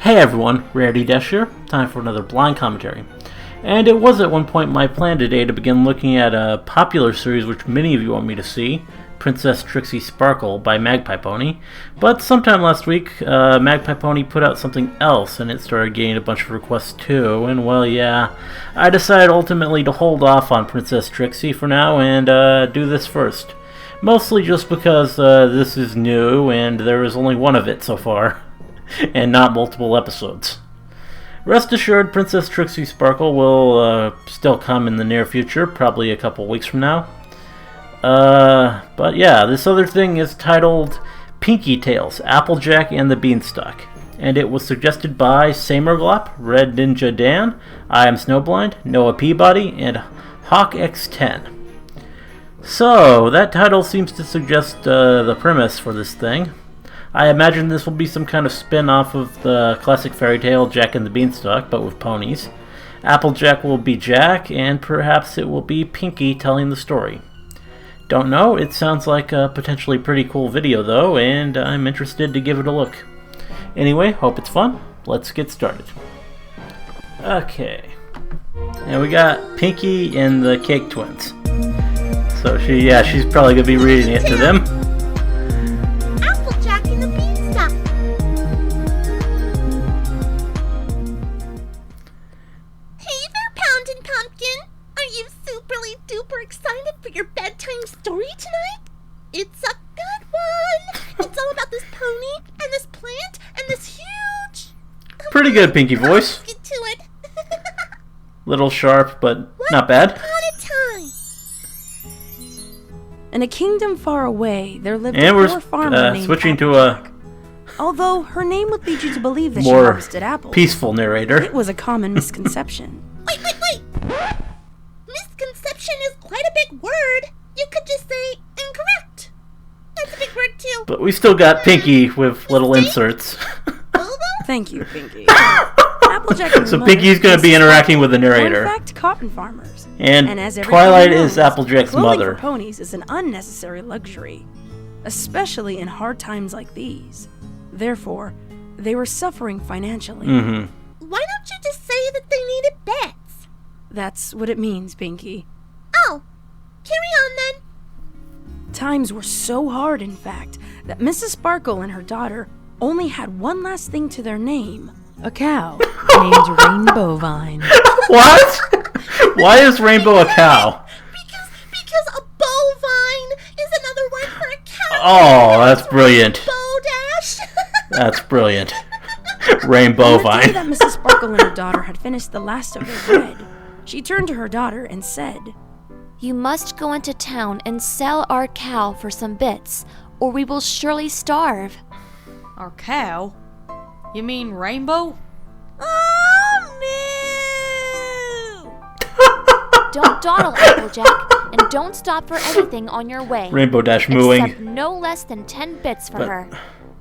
Hey everyone, Rarity here. Time for another blind commentary. And it was at one point my plan today to begin looking at a popular series which many of you want me to see, Princess Trixie Sparkle by Magpiepony. But sometime last week, Magpiepony put out something else and it started getting a bunch of requests too. And well, yeah, I decided ultimately to hold off on Princess Trixie for now and do this first. Mostly just because this is new and there is only one of it so far. And not multiple episodes. Rest assured, Princess Trixie Sparkle will still come in the near future, probably a couple weeks from now. But yeah, this other thing is titled Pinkie Tales, Applejack and the Beanstalk. And it was suggested by Samerglop, Red Ninja Dan, I Am Snowblind, Noah Peabody, and HawkX10. So, that title seems to suggest the premise for this thing. I imagine this will be some kind of spin-off of the classic fairy tale Jack and the Beanstalk, but with ponies. Applejack will be Jack, and perhaps it will be Pinkie telling the story. Don't know, it sounds like a potentially pretty cool video though, and I'm interested to give it a look. Anyway, hope it's fun. Let's get started. Okay. And we got Pinkie and the Cake Twins. So she's probably going to be reading it to them. Excited for your bedtime story tonight? It's a good one. It's all about this pony and this plant and this huge... Pretty good Pinkie voice. Let's get to it. Little sharp, but not bad. Once upon a time. In a kingdom far away, there lived a poor farmer named switching Applejack. to a Although her name would lead you to believe that she more harvested apples, peaceful narrator. It was a common misconception. Wait. Misconception is quite a big word. You could just say incorrect. That's a big word too. But we still got Pinkie with little inserts. Thank you, Pinkie. Applejack and So Pinkie's going to be interacting with the narrator. In fact, cotton farmers. And as Twilight knows, is Applejack's mother. Clothing for ponies is an unnecessary luxury, especially in hard times like these. Therefore, they were suffering financially. Mm-hmm. Why don't you just say that they needed beds? That's what it means, Pinkie. Oh, carry on then. Times were so hard, in fact, that Mrs. Sparkle and her daughter only had one last thing to their name. A cow named Rainbow Vine. What? Why is Rainbow a cow? Because a bovine is another word for a cow. Oh, that's brilliant. Bodash. That's brilliant. Rainbow On the day Vine. that Mrs. Sparkle and her daughter had finished the last of their bread, she turned to her daughter and said, "You must go into town and sell our cow for some bits, or we will surely starve." Our cow? You mean Rainbow? Oh, no! Don't dawdle, Applejack, and don't stop for anything on your way. Rainbow Dash mooing. Except no less than 10 bits for her.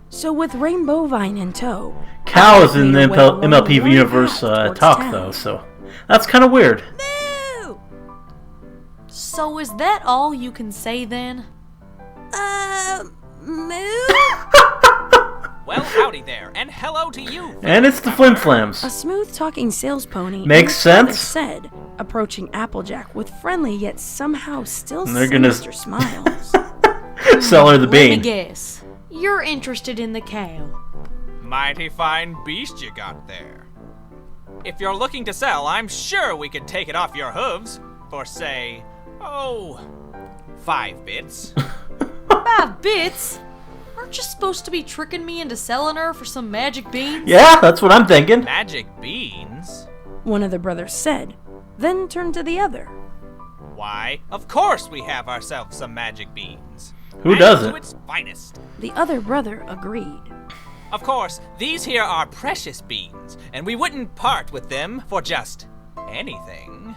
So with Rainbow Vine in tow, Cows in the made her way along MLP one universe path towards talk town. though, so that's kind of weird. Moo! So is that all you can say then? Moo? Well, howdy there, and hello to you. And it's the Flim Flams. A smooth-talking sales pony Makes sense. said, approaching Applejack with friendly yet somehow still And they're gonna sinister smiles. Sell her the Let me bean. guess. You're interested in the cow. Mighty fine beast you got there. If you're looking to sell, I'm sure we could take it off your hooves for, say, 5 bits. 5 bits? Aren't you supposed to be tricking me into selling her for some magic beans? Yeah, that's what I'm thinking. Magic beans? One of the brothers said, then turned to the other. Why, of course we have ourselves some magic beans. Who Magic doesn't? To its finest. The other brother agreed. Of course, these here are precious beans, and we wouldn't part with them for just anything.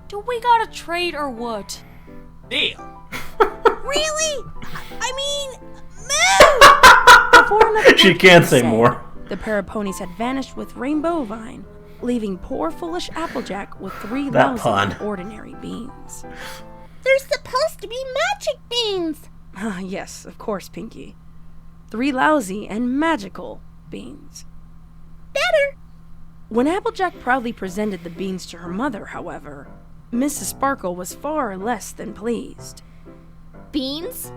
Do we gotta trade or what? Deal. Really? I mean, moo! Before another She word can't was say said, more. The pair of ponies had vanished with Rainbow Vine, leaving poor foolish Applejack with 3 That lousy pun. ordinary beans. They're supposed to be magic beans. Ah, yes, of course, Pinkie. 3 lousy and magical beans. better. When Applejack proudly presented the beans to her mother, however, Mrs. Sparkle was far less than pleased. Beans?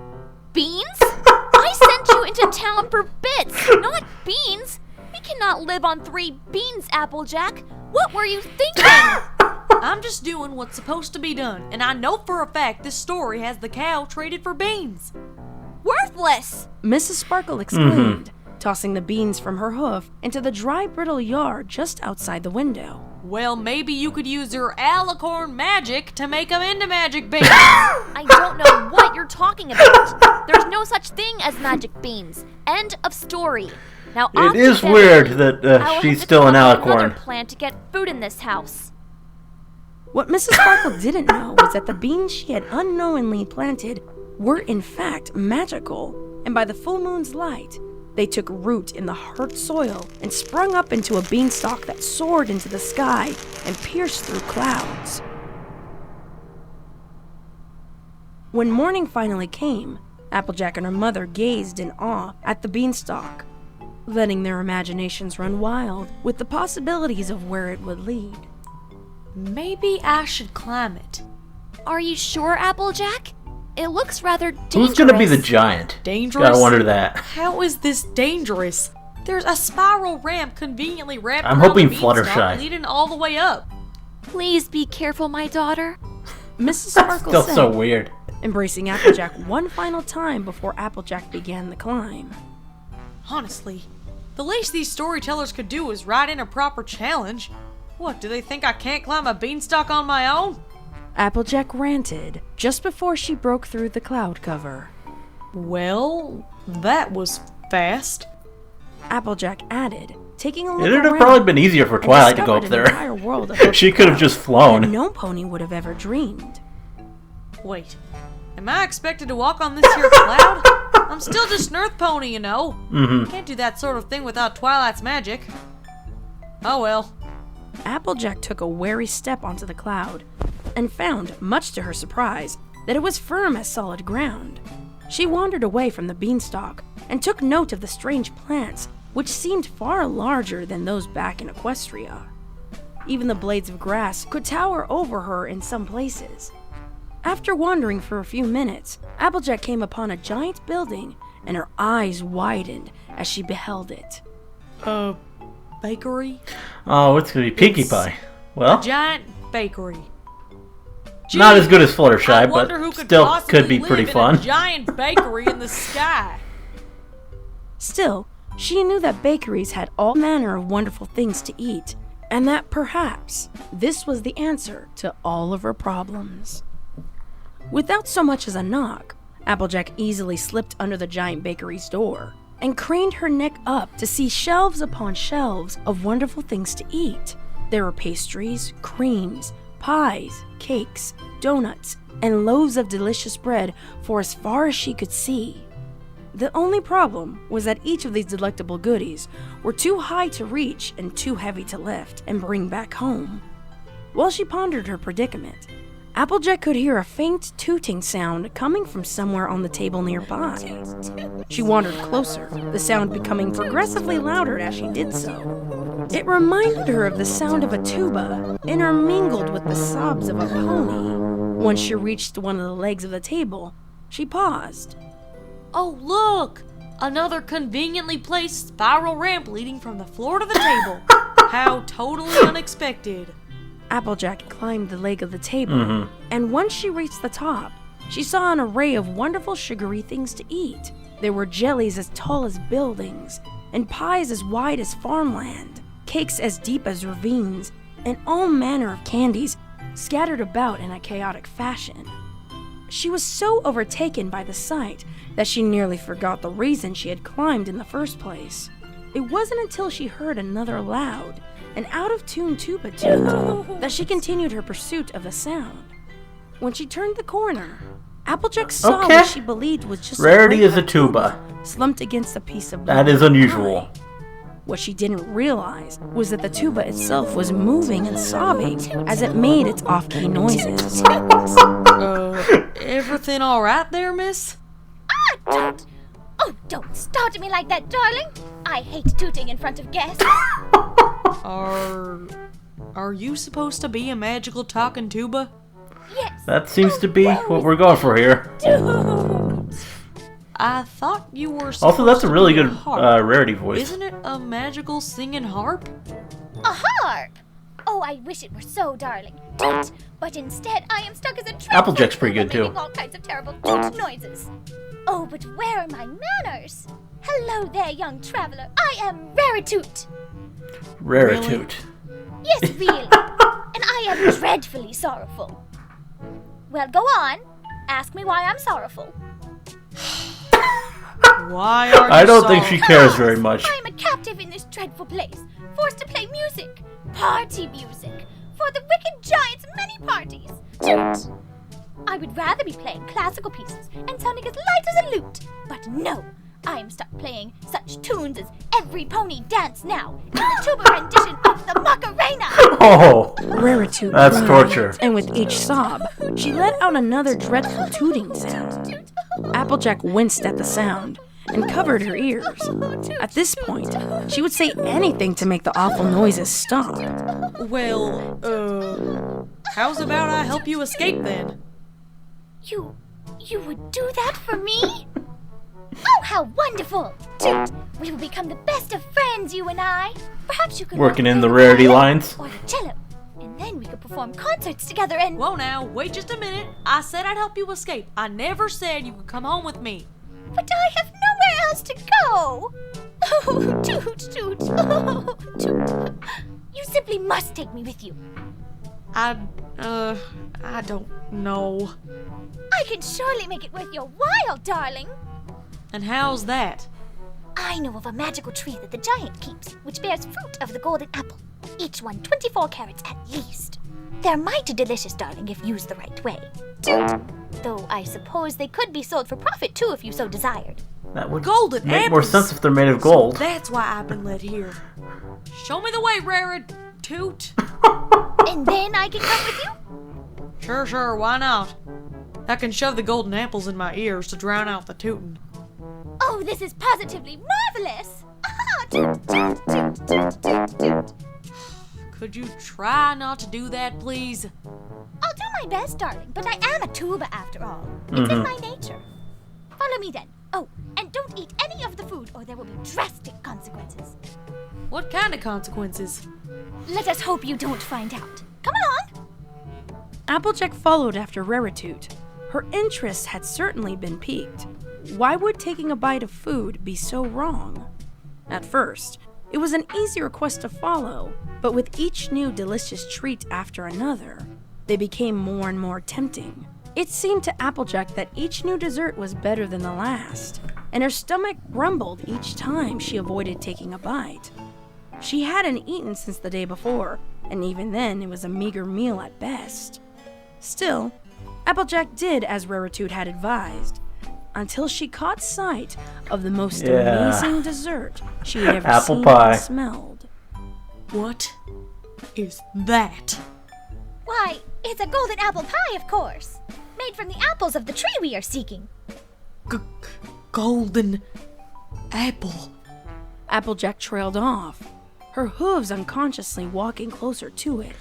Beans? I sent you into town for bits, not beans. We cannot live on 3 beans, Applejack. What were you thinking? I'm just doing what's supposed to be done, and I know for a fact this story has the cow traded for beans. Worthless! Mrs. Sparkle exclaimed, tossing the beans from her hoof into the dry, brittle yard just outside the window. Well, maybe you could use your alicorn magic to make them into magic beans. I don't know what you're talking about. There's no such thing as magic beans. End of story. Now, It is weird that she's still an another alicorn. plan to get food in this house. What Mrs. Sparkle didn't know was that the beans she had unknowingly planted were in fact magical, and by the full moon's light, they took root in the hard soil and sprung up into a beanstalk that soared into the sky and pierced through clouds. When morning finally came, Applejack and her mother gazed in awe at the beanstalk, letting their imaginations run wild with the possibilities of where it would lead. Maybe I should climb it. Are you sure, Applejack? It looks rather dangerous. Who's gonna be the giant? Dangerous? Gotta wonder that. How is this dangerous? There's a spiral ramp conveniently wrapped I'm around hoping the beanstalk Fluttershy. leading all the way up. Please be careful, my daughter. Mrs. Sparkle Still said, so weird. embracing Applejack one final time before Applejack began the climb. Honestly, the least these storytellers could do is write in a proper challenge. What, do they think I can't climb a beanstalk on my own? Applejack ranted just before she broke through the cloud cover. Well, that was fast. Applejack added, taking a look It'd have around probably been easier for and Twilight to go up discovered an entire there. world above She the could have just clouds flown. that no pony would have ever dreamed. Wait, am I expected to walk on this here cloud? I'm still just an earth pony, you know. Can't do that sort of thing without Twilight's magic. Oh well. Applejack took a wary step onto the cloud and found, much to her surprise, that it was firm as solid ground. She wandered away from the beanstalk and took note of the strange plants, which seemed far larger than those back in Equestria. Even the blades of grass could tower over her in some places. After wandering for a few minutes, Applejack came upon a giant building, and her eyes widened as she beheld it. Bakery? Oh, it's gonna be Pinkie Pie. Well, Giant bakery. not Gee, as good as I Fluttershy, wonder who but could still possibly could be live pretty in fun. A giant bakery in the sky. Still, she knew that bakeries had all manner of wonderful things to eat, and that perhaps this was the answer to all of her problems. Without so much as a knock, Applejack easily slipped under the giant bakery's door and craned her neck up to see shelves upon shelves of wonderful things to eat. There were pastries, creams, pies, cakes, donuts, and loaves of delicious bread for as far as she could see. The only problem was that each of these delectable goodies were too high to reach and too heavy to lift and bring back home. While she pondered her predicament, Applejack could hear a faint tooting sound coming from somewhere on the table nearby. She wandered closer, the sound becoming progressively louder as she did so. It reminded her of the sound of a tuba, intermingled with the sobs of a pony. Once she reached one of the legs of the table, she paused. Oh, look! Another conveniently placed spiral ramp leading from the floor to the table. How totally unexpected. Applejack climbed the leg of the table, and once she reached the top, she saw an array of wonderful sugary things to eat. There were jellies as tall as buildings, and pies as wide as farmland, cakes as deep as ravines, and all manner of candies scattered about in a chaotic fashion. She was so overtaken by the sight that she nearly forgot the reason she had climbed in the first place. It wasn't until she heard another loud and out-of-tune tuba tune that she continued her pursuit of the sound. When she turned the corner, Applejack saw Okay. what she believed was just Rarity great is a tuba. slumped against a piece of That blue is unusual. pie. What she didn't realize was that the tuba itself was moving and sobbing as it made its off-key noises. Everything alright there, miss? Don't start at me like that, darling. I hate tooting in front of guests. Are you supposed to be a magical talking tuba? Yes. That seems to be what we're going for here. I thought you were supposed Also, that's a really to be good harp. Rarity voice. Isn't it a magical singing harp? A harp! Oh, I wish it were so, darling. Toot! But instead, I am stuck as a dreadful Applejack's pretty tuba good, too. making all kinds of terrible toot noises. Oh, but where are my manners? Hello there, young traveler. I am Raritoot. Raritoot. Yes, really. And I am dreadfully sorrowful. Well, go on. Ask me why I'm sorrowful. Why are you I don't think she cares very much. I'm a captive in this dreadful place, forced to play music, party music, for the wicked giant's many parties. Toot! I would rather be playing classical pieces and sounding as light as a lute, but no, I am stuck playing such tunes as Every Pony Dance Now and the tuba rendition of the Macarena. Oh, Rarity that's groaned, torture. And with each sob, she let out another dreadful tooting sound. Applejack winced at the sound and covered her ears. At this point, she would say anything to make the awful noises stop. Well, how's about I help you escape then? You would do that for me? Oh, how wonderful! Toot! We will become the best of friends, you and I. Perhaps you could Working learn in to the play Rarity violin lines. or the cello, and then we could perform concerts together and. Whoa now, wait just a minute. I said I'd help you escape. I never said you could come home with me. But I have nowhere else to go. Oh, Toot, Toot, oh, Toot! You simply must take me with you. I don't know. I can surely make it worth your while, darling. And how's that? I know of a magical tree that the giant keeps, which bears fruit of the golden apple, each one 24 carats at least. They're mighty delicious, darling, if used the right way. Though I suppose they could be sold for profit, too, if you so desired. That would Golden make more apples. sense if they're made of gold. That's why I've been led here. Show me the way, Raritoot. And then I can come with you? Sure, why not? I can shove the golden apples in my ears to drown out the tootin'. Oh, this is positively marvelous! Ah, toot, toot, toot, toot, toot, toot. Could you try not to do that, please? I'll do my best, darling, but I am a tuba after all. It's in my nature. Follow me then. Oh, and don't eat any of the food or there will be drastic consequences. What kind of consequences? Let us hope you don't find out. Come along! Applejack followed after Raritoot. Her interest had certainly been piqued. Why would taking a bite of food be so wrong? At first, it was an easy request to follow, but with each new delicious treat after another, they became more and more tempting. It seemed to Applejack that each new dessert was better than the last, and her stomach grumbled each time she avoided taking a bite. She hadn't eaten since the day before, and even then it was a meager meal at best. Still, Applejack did as Raritoot had advised, until she caught sight of the most amazing dessert she had ever Apple seen pie. and smelled. What is that? Why, it's a golden apple pie, of course. Made from the apples of the tree we are seeking. Golden apple. Applejack trailed off, her hooves unconsciously walking closer to it.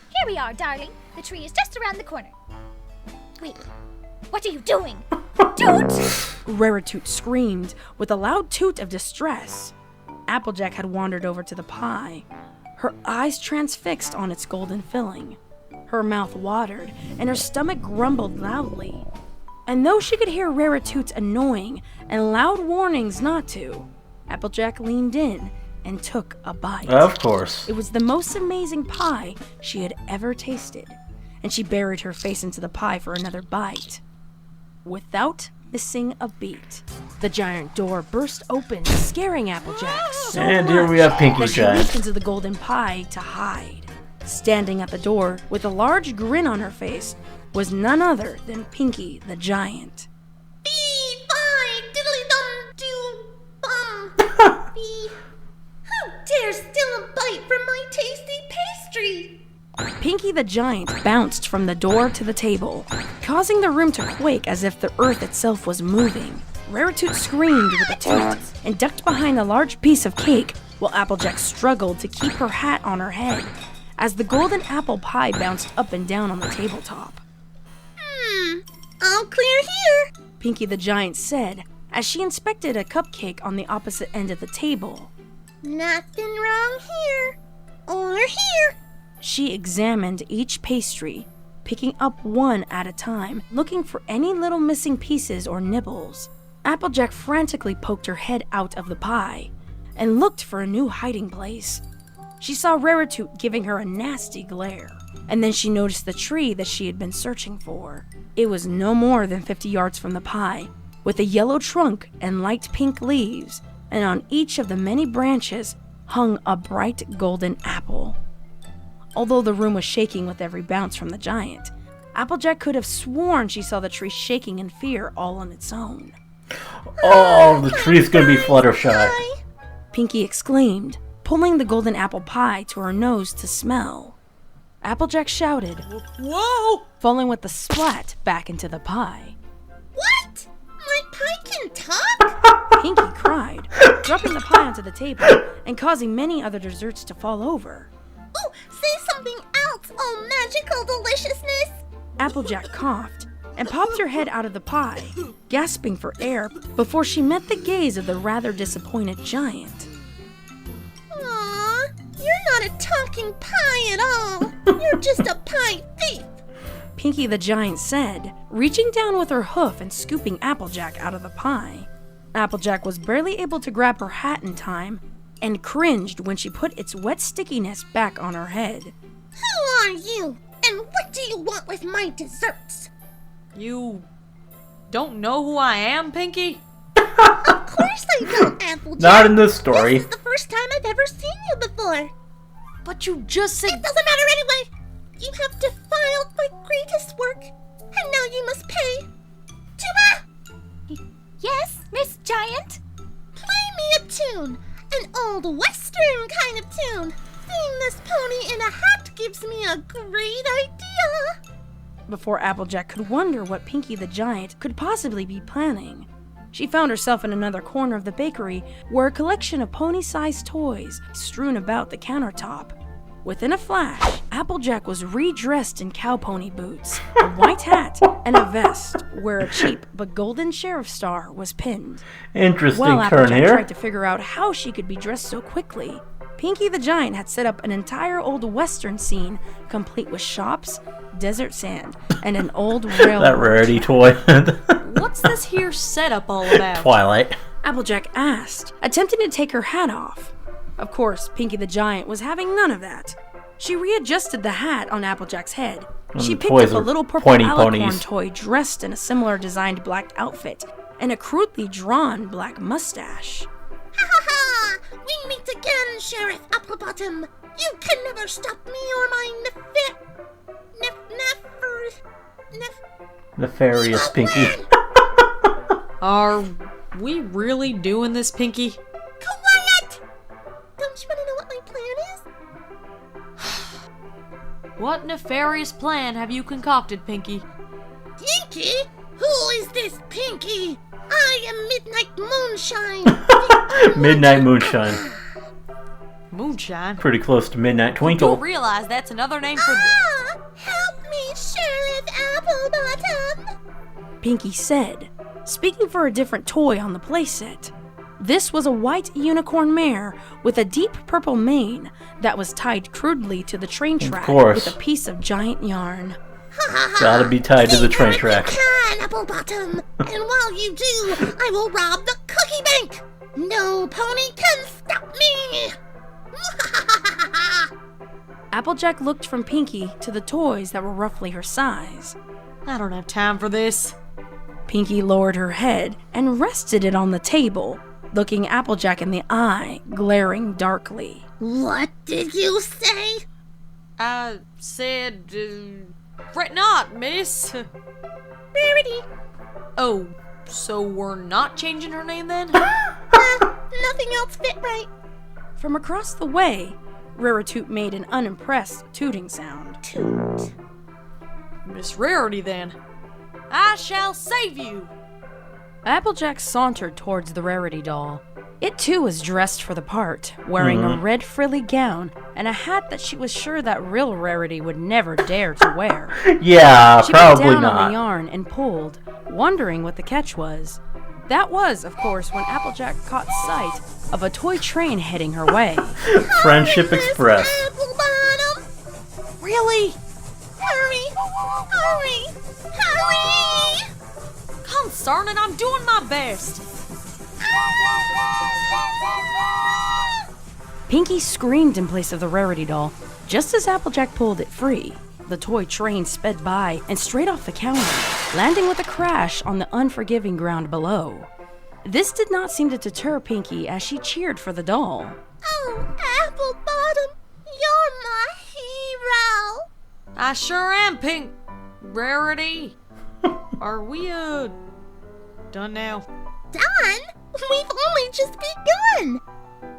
Here we are, darling. The tree is just around the corner. Wait, what are you doing? Toot! Raritoot screamed with a loud toot of distress. Applejack had wandered over to the pie, her eyes transfixed on its golden filling. Her mouth watered, and her stomach grumbled loudly. And though she could hear Raritoot's annoying and loud warnings not to, Applejack leaned in and took a bite. Of course. It was the most amazing pie she had ever tasted, and she buried her face into the pie for another bite. Without missing a beat, the giant door burst open, scaring Applejack so And here we much have Pinkie that she leaped Giant. into the golden pie to hide. Standing at the door with a large grin on her face was none other than Pinkie the Giant. Fee, fi, diddly-dum-doo-bum. Fee. Who dares steal a bite from my tasty pastry? Pinkie the Giant bounced from the door to the table, causing the room to quake as if the earth itself was moving. Rarity screamed with a toot and ducked behind a large piece of cake while Applejack struggled to keep her hat on her head as the golden apple pie bounced up and down on the tabletop. All clear here. Pinkie the Giant said as she inspected a cupcake on the opposite end of the table. Nothing wrong here. Or here. She examined each pastry, picking up one at a time, looking for any little missing pieces or nibbles. Applejack frantically poked her head out of the pie and looked for a new hiding place. She saw Rarity giving her a nasty glare, and then she noticed the tree that she had been searching for. It was no more than 50 yards from the pie, with a yellow trunk and light pink leaves, and on each of the many branches hung a bright golden apple. Although the room was shaking with every bounce from the giant, Applejack could have sworn she saw the tree shaking in fear all on its own. Oh, the tree's gonna be Fluttershy. Pinkie exclaimed, pulling the golden apple pie to her nose to smell. Applejack shouted, Whoa! falling with a splat back into the pie. What? My pie can talk? Pinkie cried, dropping the pie onto the table and causing many other desserts to fall over. Oh, say something else, oh magical deliciousness. Applejack coughed and popped her head out of the pie, gasping for air before she met the gaze of the rather disappointed giant. Aw, you're not a talking pie at all. You're just a pie thief. Pinkie the Giant said, reaching down with her hoof and scooping Applejack out of the pie. Applejack was barely able to grab her hat in time and cringed when she put its wet stickiness back on her head. Who are you? And what do you want with my desserts? You don't know who I am, Pinkie? Of course I don't, Applejack. Not in this story. This is the first time I've ever seen you before. But you just said... It doesn't matter anyway. You have defiled my greatest work, and now you must pay. Tuba! Yes, Miss Giant? Play me a tune. An old western kind of tune. Seeing this pony in a hat gives me a great idea. Before Applejack could wonder what Pinkie the Giant could possibly be planning, she found herself in another corner of the bakery where a collection of pony-sized toys strewn about the countertop. Within a flash, Applejack was redressed in cow pony boots, a white hat, and a vest where a cheap but golden sheriff star was pinned. Interesting While turn Applejack here. tried to figure out how she could be dressed so quickly, Pinkie the Giant had set up an entire old western scene complete with shops, desert sand, and an old railroad. That Rarity toy. What's this here setup all about? Twilight. Applejack asked, attempting to take her hat off. Of course, Pinkie the Giant was having none of that. She readjusted the hat on Applejack's head. She the picked toys up a are little purple pointy alicorn ponies. toy dressed in a similar designed black outfit and a crudely drawn black mustache. Ha ha ha! We meet again, Sheriff Applebottom. You can never stop me or my Nefarious Pinkie. Are we really doing this, Pinkie? Quiet! Don't you want to know what my plan is? What nefarious plan have you concocted, Pinkie? Pinkie? Who is this Pinkie? I am Midnight Moonshine. Midnight Moonshine. Moonshine? Pretty close to Midnight You Twinkle. don't realize that's another name for... Help me, Sheriff Applebottom. Pinkie said, speaking for a different toy on the playset. This was a white unicorn mare with a deep purple mane that was tied crudely to the train track course. with a piece of giant yarn. Gotta be tied to the train track. Can, Applebottom. And while you do, I will rob the cookie bank. No pony can stop me. Applejack looked from Pinkie to the toys that were roughly her size. I don't have time for this. Pinkie lowered her head and rested it on the table, looking Applejack in the eye, glaring darkly. What did you say? I said... fret not, miss. Rarity. Oh, so we're not changing her name then? Nothing else fit right. From across the way, Rarity made an unimpressed tooting sound. Toot. Miss Rarity then. I shall save you. Applejack sauntered towards the Rarity doll. It too was dressed for the part, wearing a red frilly gown and a hat that she was sure that real Rarity would never dare to wear. Yeah, She probably bent down not. on the yarn and pulled, wondering what the catch was. That was, of course, when Applejack caught sight of a toy train heading her way. Friendship Express. Applebottom! Really? Hurry! Hurry! Hurry! Concern it, I'm doing my best. Pinkie screamed in place of the Rarity doll, just as Applejack pulled it free. The toy train sped by and straight off the counter, landing with a crash on the unforgiving ground below. This did not seem to deter Pinkie as she cheered for the doll. Oh, Applebottom, you're my hero! I sure am, Rarity. Are we, done now? Done? We've only just begun!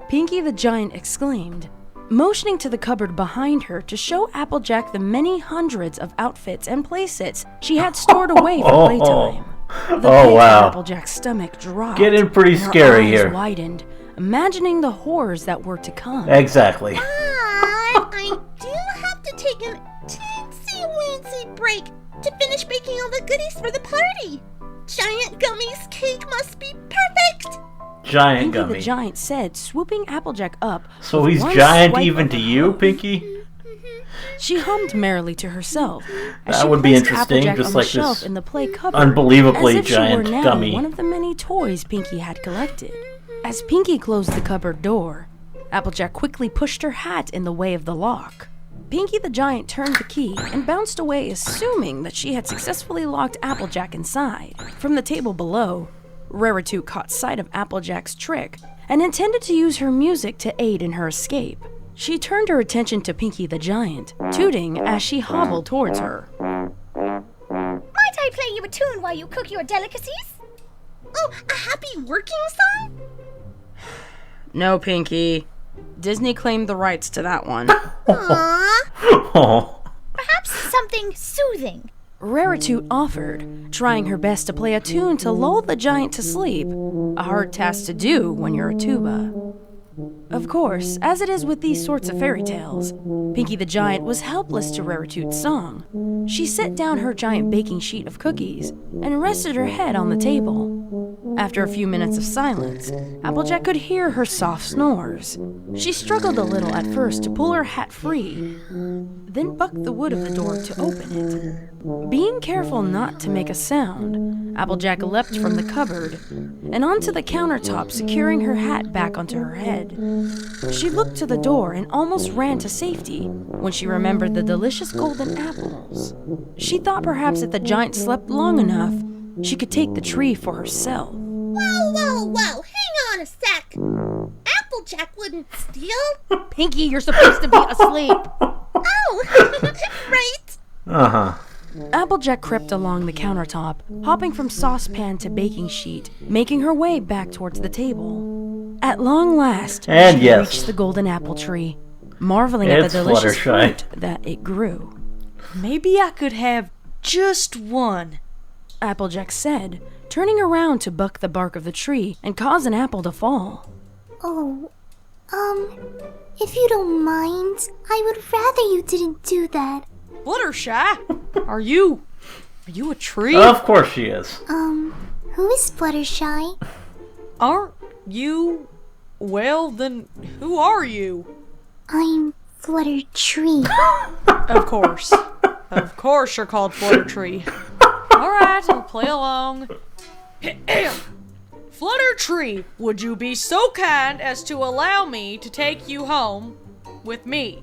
Pinkie the Giant exclaimed, motioning to the cupboard behind her to show Applejack the many hundreds of outfits and playsets she had stored away for playtime. The pit of Applejack's stomach dropped. Getting pretty and her scary eyes here. widened, imagining the horrors that were to come. Exactly. But I do have to take an teensy-weensy break to finish making all the goodies for the party. Giant Gummy's cake must be perfect! Giant Pinkie Gummy. the Giant said, swooping Applejack up. So with he's one giant swipe even of to her you, hoof. Pinkie? She hummed merrily to herself as That she would be placed interesting, Applejack just on the like shelf this in the play cupboard, unbelievably as if giant she were now gummy. one of the many toys Pinkie had collected. As Pinkie closed the cupboard door, Applejack quickly pushed her hat in the way of the lock. Pinkie the Giant turned the key and bounced away, assuming that she had successfully locked Applejack inside. From the table below, Rarity caught sight of Applejack's trick and intended to use her music to aid in her escape. She turned her attention to Pinkie the Giant, tooting as she hobbled towards her. Might I play you a tune while you cook your delicacies? Oh, a happy working song? No, Pinkie. Disney claimed the rights to that one. Aww. Oh. Perhaps something soothing. Rarity offered, trying her best to play a tune to lull the giant to sleep, a hard task to do when you're a tuba. Of course, as it is with these sorts of fairy tales, Pinkie the Giant was helpless to Rarity's song. She set down her giant baking sheet of cookies and rested her head on the table. After a few minutes of silence, Applejack could hear her soft snores. She struggled a little at first to pull her hat free, then bucked the wood of the door to open it. Being careful not to make a sound, Applejack leapt from the cupboard and onto the countertop, securing her hat back onto her head. She looked to the door and almost ran to safety when she remembered the delicious golden apples. She thought perhaps if the giant slept long enough, she could take the tree for herself. Whoa, hang on a sec. Applejack wouldn't steal. Pinkie, you're supposed to be asleep. Oh, right. Uh-huh. Applejack crept along the countertop, hopping from saucepan to baking sheet, making her way back towards the table. At long last, And she yes. reached the golden apple tree, marveling at the It's delicious Fluttershy. fruit that it grew. Maybe I could have just one. Applejack said, turning around to buck the bark of the tree and cause an apple to fall. Oh, if you don't mind, I would rather you didn't do that. Fluttershy? Are you a tree? Of course she is. Who is Fluttershy? Aren't you? Well, then who are you? I'm Flutter Tree. Of course. Of course you're called Flutter Tree. Alright, I'll play along. Flutter Tree, would you be so kind as to allow me to take you home with me?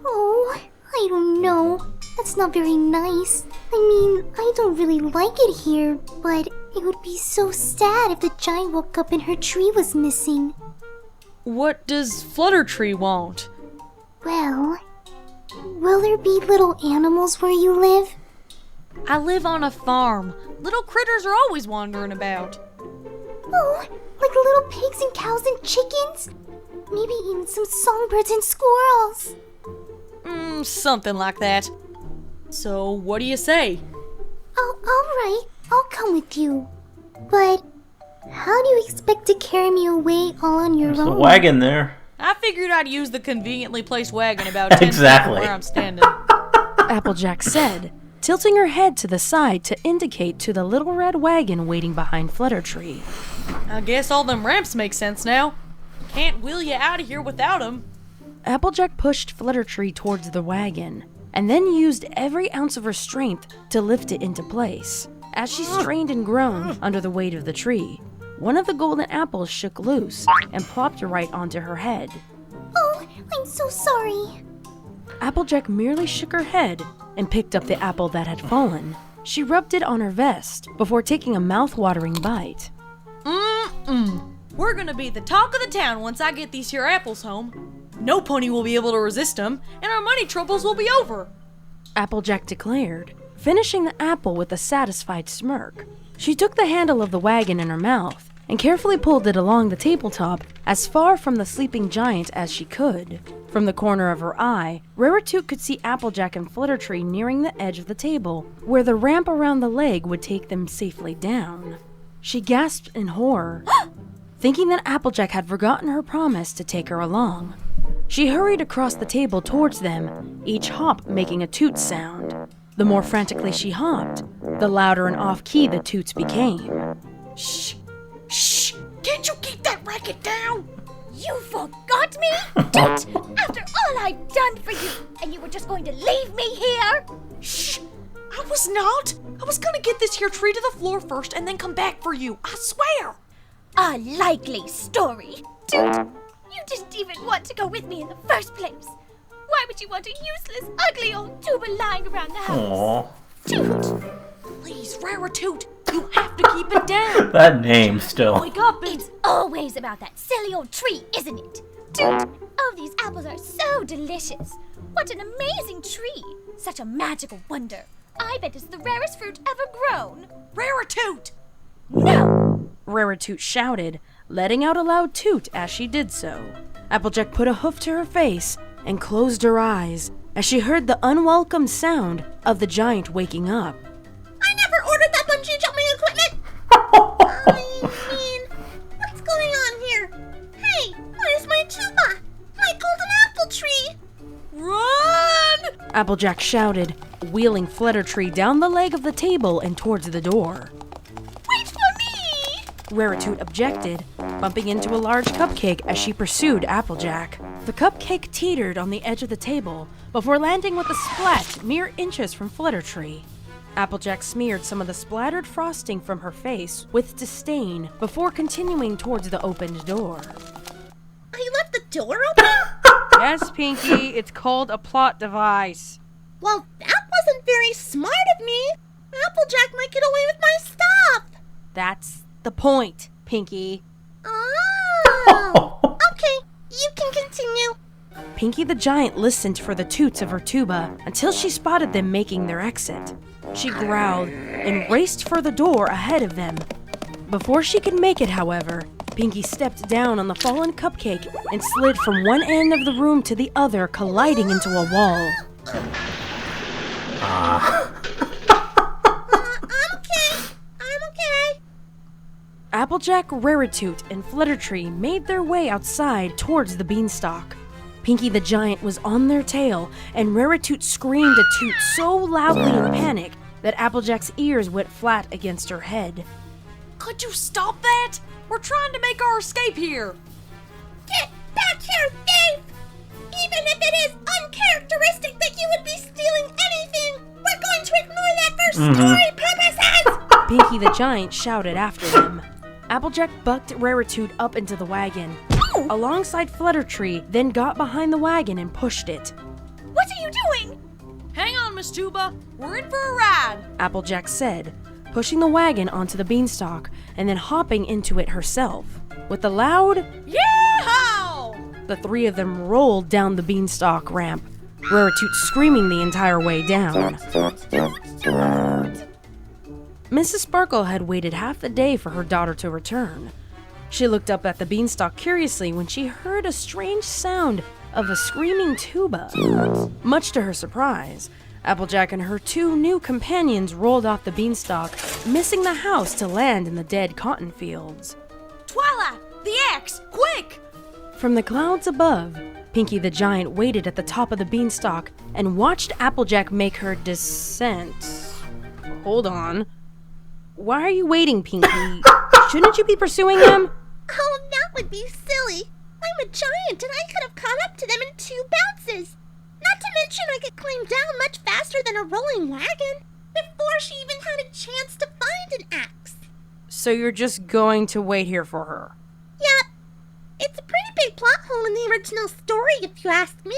Oh, I don't know. That's not very nice. I mean, I don't really like it here, but it would be so sad if the giant woke up and her tree was missing. What does Flutter Tree want? Well, will there be little animals where you live? I live on a farm. Little critters are always wandering about. Oh, like little pigs and cows and chickens? Maybe even some songbirds and squirrels. Something like that. So, what do you say? Oh, alright. I'll come with you. But how do you expect to carry me away all on your There's a own? wagon there. I figured I'd use the conveniently placed wagon about 10 feet Exactly. from where I'm standing. Applejack said, tilting her head to the side to indicate to the little red wagon waiting behind Fluttertree. I guess all them ramps make sense now. Can't wheel you out of here without them. Applejack pushed Fluttertree towards the wagon, and then used every ounce of her strength to lift it into place. As she strained and groaned under the weight of the tree, one of the golden apples shook loose and plopped right onto her head. Oh, I'm so sorry. Applejack merely shook her head and picked up the apple that had fallen. She rubbed it on her vest before taking a mouth-watering bite. We're gonna be the talk of the town once I get these here apples home. No pony will be able to resist them, and our money troubles will be over. Applejack declared, finishing the apple with a satisfied smirk. She took the handle of the wagon in her mouth and carefully pulled it along the tabletop as far from the sleeping giant as she could. From the corner of her eye, Rarity could see Applejack and Fluttertree nearing the edge of the table, where the ramp around the leg would take them safely down. She gasped in horror, thinking that Applejack had forgotten her promise to take her along. She hurried across the table towards them, each hop making a toot sound. The more frantically she hopped, the louder and off-key the toots became. Shh! Shh! Can't you keep that racket down? You forgot me? Don't! After all I've done for you, and you were just going to leave me here? Shh! I was not! I was gonna get this here tree to the floor first and then come back for you, I swear! A likely story. Dude, you didn't even want to go with me in the first place. Why would you want a useless, ugly old tuba lying around the house? Aww. Please, Rarity, you have to keep it down! That name still. Wake up and... It's always about that silly old tree, isn't it? Dude, oh, these apples are so delicious. What an amazing tree. Such a magical wonder. I bet it's the rarest fruit ever grown. Rarity! No! Rarity shouted, letting out a loud toot as she did so. Applejack put a hoof to her face and closed her eyes as she heard the unwelcome sound of the giant waking up. I never ordered that bungee jumping equipment! I mean, what's going on here? Hey, where's my tuba? My golden apple tree! Run! Applejack shouted, wheeling Fluttertree down the leg of the table and towards the door. Wait for me! Rarity objected, bumping into a large cupcake as she pursued Applejack. The cupcake teetered on the edge of the table before landing with a splat mere inches from Fluttertree. Applejack smeared some of the splattered frosting from her face with disdain before continuing towards the opened door. I left the door open? Yes, Pinkie, it's called a plot device. Well, that wasn't very smart of me. Applejack might get away with my stuff. That's the point, Pinkie. Oh, okay, you can continue. Pinkie the Giant listened for the toots of her tuba until she spotted them making their exit. She growled and raced for the door ahead of them. Before she could make it, however, Pinkie stepped down on the fallen cupcake and slid from one end of the room to the other, colliding into a wall. I'm okay. Applejack, Rarity, and Fluttertree made their way outside towards the Beanstalk. Pinkie the Giant was on their tail, and Rarity screamed a toot so loudly in panic that Applejack's ears went flat against her head. Could you stop that? We're trying to make our escape here. Get back here, thief! Even if it is uncharacteristic that you would be stealing anything, we're going to ignore that for story purposes! Pinkie the Giant shouted after them. Applejack bucked Rarity up into the wagon, alongside Fluttertree, then got behind the wagon and pushed it. What are you doing? Hang on, Miss Tuba. We're in for a ride. Applejack said, pushing the wagon onto the Beanstalk and then hopping into it herself. With a loud Yeehaw! the three of them rolled down the Beanstalk ramp, Rarity screaming the entire way down. Mrs. Sparkle had waited half the day for her daughter to return. She looked up at the Beanstalk curiously when she heard a strange sound of a screaming tuba. Much to her surprise, Applejack and her 2 new companions rolled off the beanstalk, missing the house to land in the dead cotton fields. Twilight! The axe! Quick! From the clouds above, Pinkie the Giant waited at the top of the beanstalk and watched Applejack make her descent. Hold on. Why are you waiting, Pinkie? Shouldn't you be pursuing them? Oh, that would be silly. I'm a giant and I could have caught up to them in 2 bounces. Not to mention I could climb down much faster than a rolling wagon before she even had a chance to find an axe. So you're just going to wait here for her? Yep. It's a pretty big plot hole in the original story, if you ask me.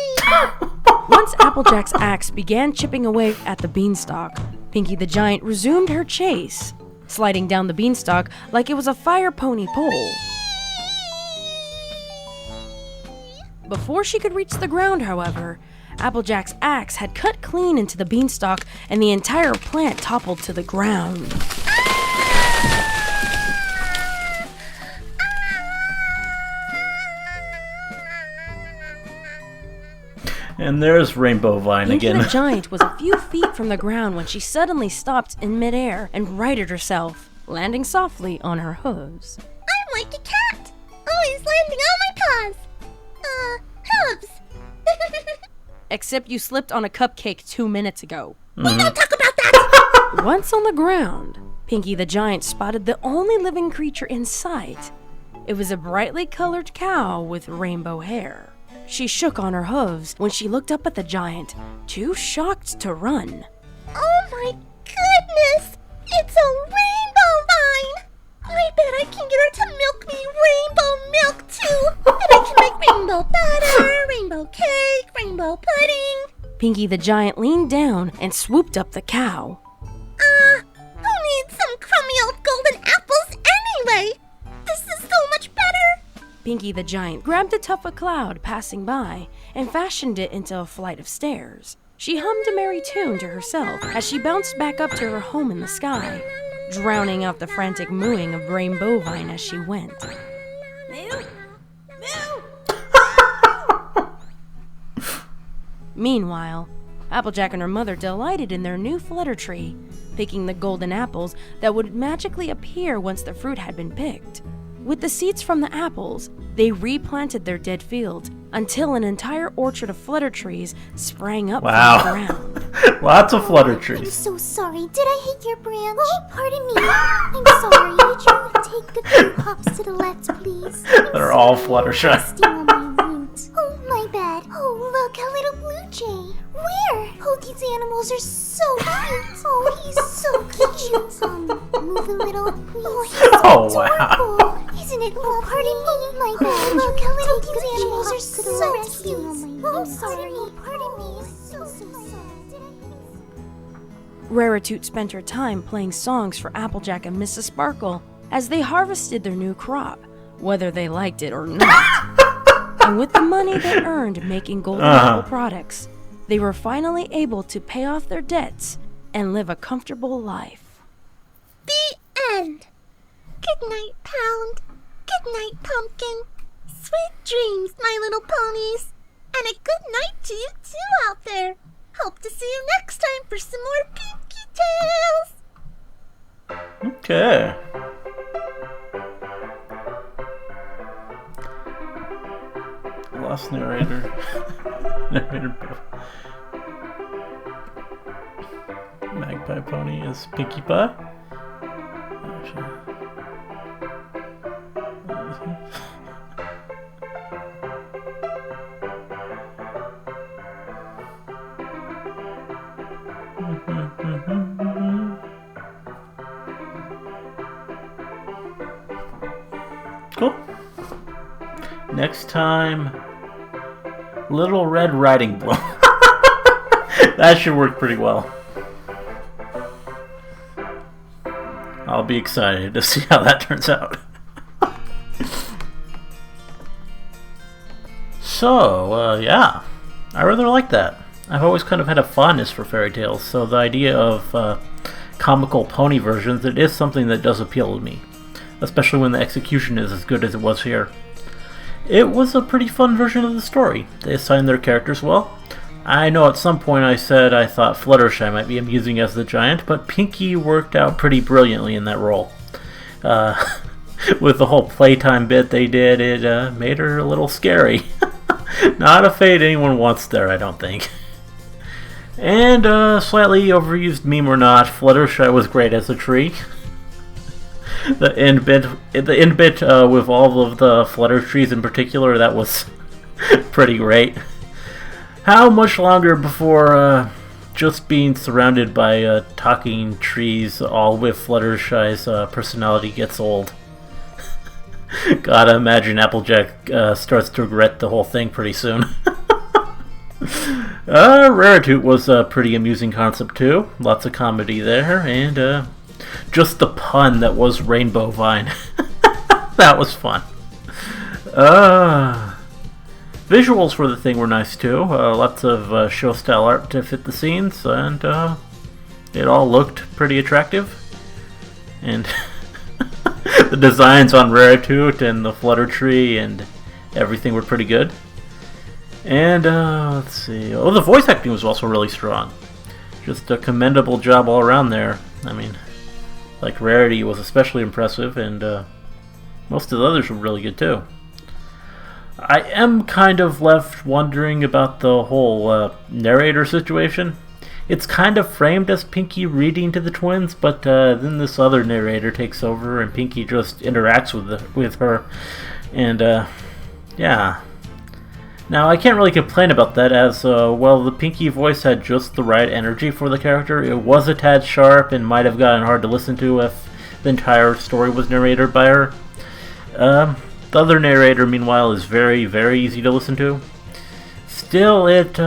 Once Applejack's axe began chipping away at the beanstalk, Pinkie the Giant resumed her chase, sliding down the beanstalk like it was a fire pony pole. Before she could reach the ground, however, Applejack's axe had cut clean into the beanstalk and the entire plant toppled to the ground. And there's Rainbow Vine Pinkie again. the Giant was a few feet from the ground when she suddenly stopped in midair and righted herself, landing softly on her hooves. I'm like a cat, always landing on my paws. Hooves. Except you slipped on a cupcake 2 minutes ago. We don't talk about that. Once on the ground, Pinkie the Giant spotted the only living creature in sight. It was a brightly colored cow with rainbow hair. She shook on her hooves when she looked up at the giant, too shocked to run. Oh my goodness! It's a rainbow vine! I bet I can get her to milk me rainbow milk too! And I can make rainbow butter, rainbow cake, rainbow pudding! Pinkie the Giant leaned down and swooped up the cow. Who needs some crummy old golden apples anyway? This is so much better! Pinkie the Giant grabbed a tuft of cloud passing by and fashioned it into a flight of stairs. She hummed a merry tune to herself as she bounced back up to her home in the sky, drowning out the frantic mooing of Rainbow Vine as she went. Moo! Moo! Meanwhile, Applejack and her mother delighted in their new flutter tree, picking the golden apples that would magically appear once the fruit had been picked. With the seeds from the apples, they replanted their dead fields until an entire orchard of flutter trees sprang up from the ground. Lots of flutter I'm trees. so sorry. Did I hit your branch? Oh, pardon me. I'm sorry. Would you take a few hops to the left, please? They're all Fluttershy. Resting on my roots. Oh, my bad. Oh, look, a little blue jay. Where? Oh, these animals are so cute. Oh, he's so cute. Move a little, please. Oh, he's so Oh, wow. adorable. Isn't it lovely? Pardon me, my bad. Look, how little these animals are so cute. Oh, sorry. Pardon me. So sad. Rarity spent her time playing songs for Applejack and Mrs. Sparkle as they harvested their new crop, whether they liked it or not. And with the money they earned making golden apple products, they were finally able to pay off their debts and live a comfortable life. The end. Good night, Pound. Good night, Pumpkin. Sweet dreams, my little ponies. And a good night to you too out there. Hope to see you next time for some more Pinkie Tales. Okay. Lost narrator. Narrator. Magpiepony is Pinkie Pie. Cool. Next time, Little Red Riding Blow. That should work pretty well. I'll be excited to see how that turns out. So, yeah. I rather like that. I've always kind of had a fondness for fairy tales, so the idea of comical pony versions, it is something that does appeal to me. Especially when the execution is as good as it was here. It was a pretty fun version of the story. They assigned their characters well. I know at some point I said I thought Fluttershy might be amusing as the giant, but Pinkie worked out pretty brilliantly in that role. With the whole playtime bit they did, it made her a little scary. Not a fate anyone wants there, I don't think. And slightly overused meme or not, Fluttershy was great as a tree. The end bit with all of the Flutter trees in particular, that was pretty great. How much longer before just being surrounded by talking trees, all with Fluttershy's personality, gets old? Gotta imagine Applejack starts to regret the whole thing pretty soon. Rarity was a pretty amusing concept too. Lots of comedy there, and just the pun that was Rainbow Vine. That was fun. Visuals for the thing were nice too. Lots of show-style art to fit the scenes, and it all looked pretty attractive. And the designs on Rarity and the Flutter Tree and everything were pretty good. And let's see. Oh, the voice acting was also really strong. Just a commendable job all around there. I mean, like Rarity was especially impressive, and most of the others were really good too. I am kind of left wondering about the whole narrator situation. It's kind of framed as Pinkie reading to the twins, but then this other narrator takes over and Pinkie just interacts with her. And yeah. Now, I can't really complain about that, as, well, the Pinkie voice had just the right energy for the character. It was a tad sharp and might have gotten hard to listen to if the entire story was narrated by her. The other narrator, meanwhile, is very, very easy to listen to. Still, it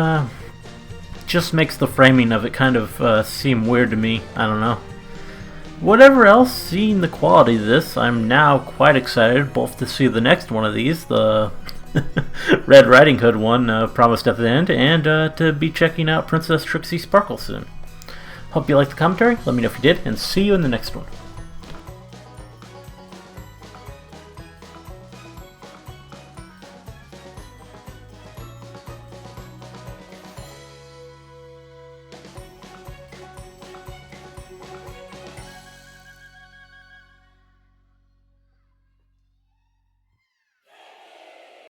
just makes the framing of it kind of seem weird to me. I don't know. Whatever else, seeing the quality of this, I'm now quite excited both to see the next one of these, the Red Riding Hood one promised at the end, and to be checking out Princess Trixie Sparkle soon. Hope you liked the commentary, let me know if you did, and see you in the next one.